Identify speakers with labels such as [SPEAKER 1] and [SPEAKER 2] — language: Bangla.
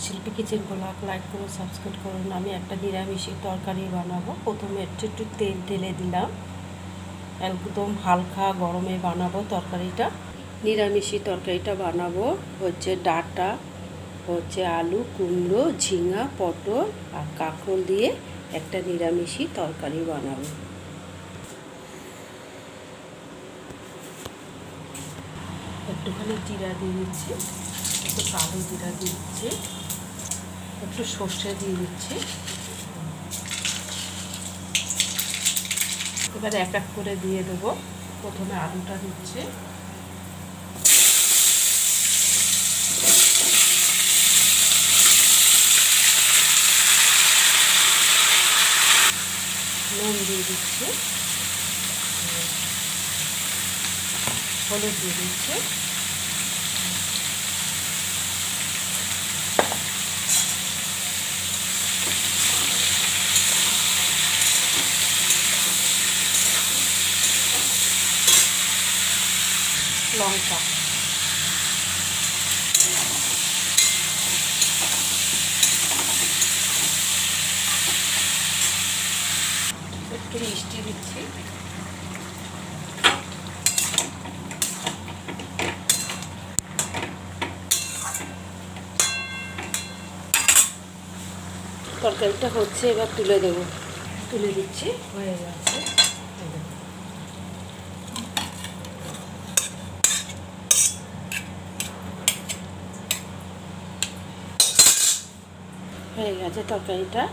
[SPEAKER 1] শিল্পী কিচেন ব্লগ লাইক করুন, সাবস্ক্রাইব করুন। আমি একটা নিরামিষি তরকারি বানাবো। প্রথমে একটু তেল ঢেলে দিলাম, একদম হালকা গরমে বানাবো তরকারিটা। নিরামিষি তরকারিটা বানাবো হচ্ছে ডাঁটা, হচ্ছে আলু, কুমড়ো, ঝিঙা, পটল আর কাঁকরোল দিয়ে একটা নিরামিষি তরকারি বানাবো। একটুখানি জিরা দিয়ে দিচ্ছি, একটু কালো জিরা দিয়ে দিচ্ছি, একটু সর্ষে দিয়ে দিচ্ছি। এবার এক এক করে দিয়ে দেবো। প্রথমে আলুটা দিচ্ছি, নুন দিয়ে দিচ্ছি, হলুদ দিয়ে দিচ্ছি, লঙ্কা, একটু মিষ্টি দিচ্ছি, তরকারিটা হচ্ছে, এবার তুলে দেবো। তুলে দিচ্ছি, হয়ে গেছে। হয়ে গেছে তরকারিটা।